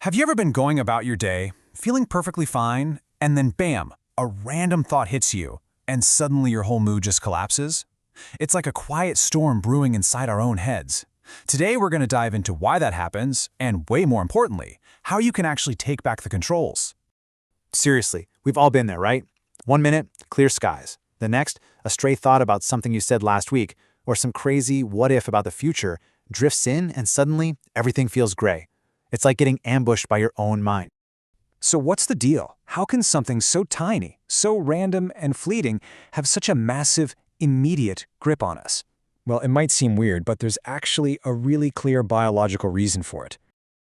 Have you ever been going about your day, feeling perfectly fine, and then bam, a random thought hits you, and suddenly your whole mood just collapses? It's like a quiet storm brewing inside our own heads. Today we're going to dive into why that happens, and way more importantly, how you can actually take back the controls. Seriously, we've all been there, right? 1 minute, clear skies. The next, a stray thought about something you said last week, or some crazy what-if about the future, drifts in and suddenly everything feels gray. It's like getting ambushed by your own mind. So what's the deal? How can something so tiny, so random and fleeting have such a massive, immediate grip on us? Well, it might seem weird, but there's actually a really clear biological reason for it.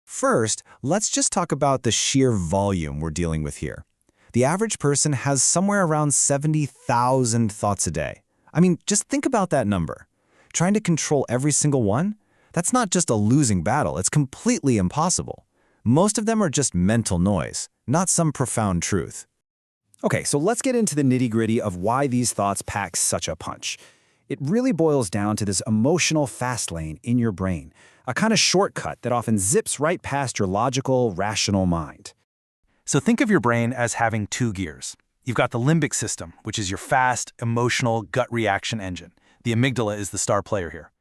First, let's just talk about the sheer volume we're dealing with here. The average person has somewhere around 70,000 thoughts a day. I mean, just think about that number. Trying to control every single one? That's not just a losing battle, it's completely impossible. Most of them are just mental noise, not some profound truth. Okay, so let's get into the nitty-gritty of why these thoughts pack such a punch. It really boils down to this emotional fast lane in your brain, a kind of shortcut that often zips right past your logical, rational mind. So think of your brain as having two gears. You've got the limbic system, which is your fast, emotional, gut reaction engine. The amygdala is the star player here.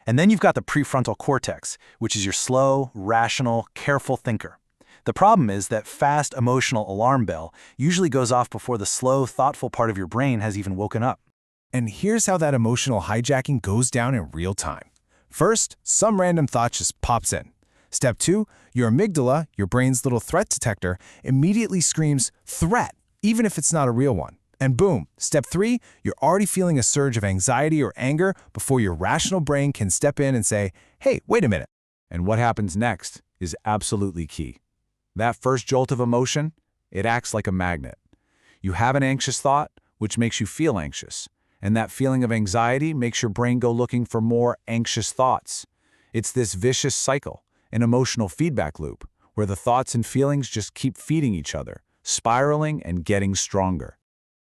And then you've got the prefrontal cortex, which is your slow, rational, careful thinker. The problem is that fast, emotional alarm bell usually goes off before the slow, thoughtful part of your brain has even woken up. And here's how that emotional hijacking goes down in real time. First, some random thought just pops in. Step 2, your amygdala, your brain's little threat detector, immediately screams, "Threat," even if it's not a real one. And boom, step 3, you're already feeling a surge of anxiety or anger before your rational brain can step in and say, "Hey, wait a minute." And what happens next is absolutely key. That first jolt of emotion, it acts like a magnet. You have an anxious thought, which makes you feel anxious. And that feeling of anxiety makes your brain go looking for more anxious thoughts. It's this vicious cycle, an emotional feedback loop, where the thoughts and feelings just keep feeding each other, spiraling and getting stronger.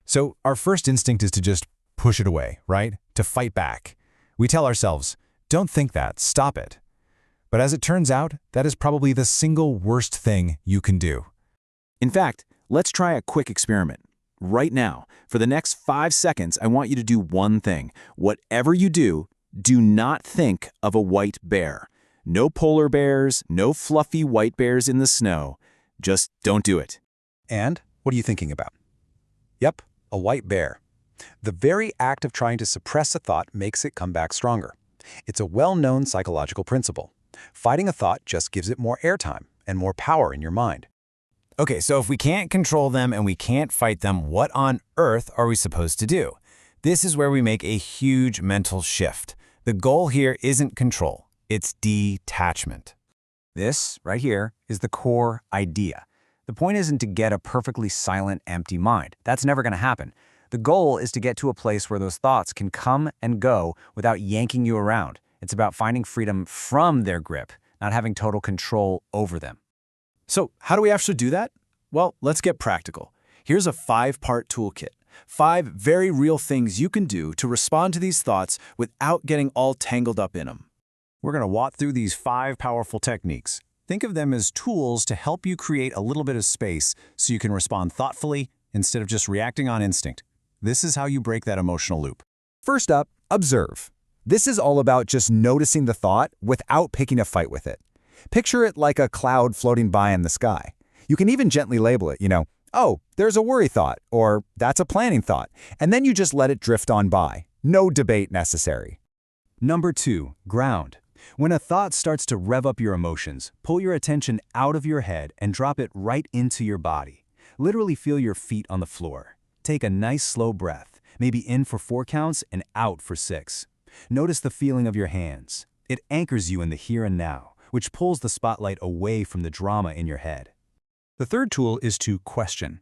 So our first instinct is to just push it away, right? To fight back. We tell ourselves, "Don't think that, stop it." But as it turns out, that is probably the single worst thing you can do. In fact, let's try a quick experiment. Right now, for the next 5 seconds, I want you to do one thing. Whatever you do, do not think of a white bear. No polar bears, no fluffy white bears in the snow. Just don't do it. And what are you thinking about? Yep, a white bear. The very act of trying to suppress a thought makes it come back stronger. It's a well-known psychological principle. Fighting a thought just gives it more airtime and more power in your mind. Okay, so if we can't control them and we can't fight them, what on earth are we supposed to do? This is where we make a huge mental shift. The goal here isn't control, it's detachment. This, right here, is the core idea. The point isn't to get a perfectly silent, empty mind. That's never going to happen. The goal is to get to a place where those thoughts can come and go without yanking you around. It's about finding freedom from their grip, not having total control over them. So how do we actually do that? Well, let's get practical. Here's a 5-part toolkit. 5 very real things you can do to respond to these thoughts without getting all tangled up in them. We're going to walk through these 5 powerful techniques. Think of them as tools to help you create a little bit of space so you can respond thoughtfully instead of just reacting on instinct. This is how you break that emotional loop. First up, observe. This is all about just noticing the thought without picking a fight with it. Picture it like a cloud floating by in the sky. You can even gently label it, "Oh, there's a worry thought," or "That's a planning thought," and then you just let it drift on by. No debate necessary. Number 2, ground. When a thought starts to rev up your emotions, pull your attention out of your head and drop it right into your body. Literally feel your feet on the floor. Take a nice slow breath, maybe in for 4 counts and out for 6. Notice the feeling of your hands. It anchors you in the here and now, which pulls the spotlight away from the drama in your head. The third tool is to question.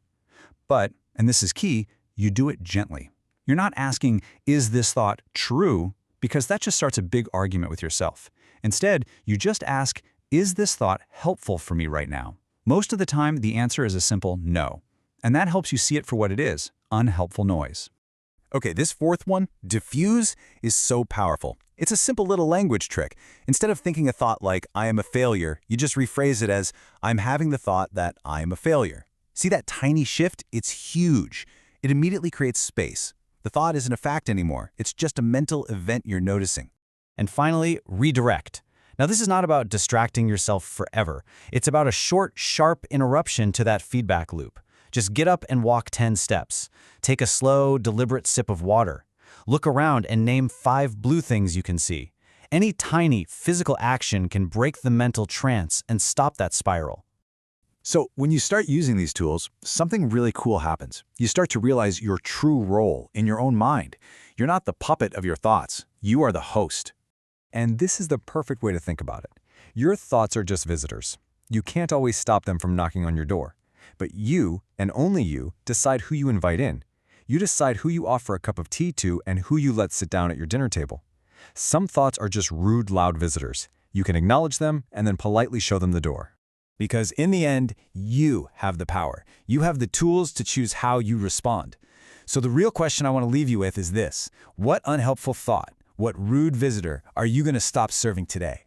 But, and this is key, you do it gently. You're not asking, "Is this thought true?" because that just starts a big argument with yourself. Instead, you just ask, "Is this thought helpful for me right now?" Most of the time, the answer is a simple no. And that helps you see it for what it is, unhelpful noise. Okay, this fourth one, diffuse, is so powerful. It's a simple little language trick. Instead of thinking a thought like, I am a failure, you just rephrase it as, I'm having the thought that I am a failure. See that tiny shift? It's huge. It immediately creates space. The thought isn't a fact anymore. It's just a mental event you're noticing. And finally, redirect. Now, this is not about distracting yourself forever. It's about a short, sharp interruption to that feedback loop. Just get up and walk 10 steps. Take a slow, deliberate sip of water. Look around and name 5 blue things you can see. Any tiny, physical action can break the mental trance and stop that spiral. So when you start using these tools, something really cool happens. You start to realize your true role in your own mind. You're not the puppet of your thoughts. You are the host. And this is the perfect way to think about it. Your thoughts are just visitors. You can't always stop them from knocking on your door. But you, and only you, decide who you invite in. You decide who you offer a cup of tea to and who you let sit down at your dinner table. Some thoughts are just rude, loud visitors. You can acknowledge them and then politely show them the door. Because in the end, you have the power. You have the tools to choose how you respond. So the real question I want to leave you with is this: what unhelpful thought, what rude visitor are you going to stop serving today?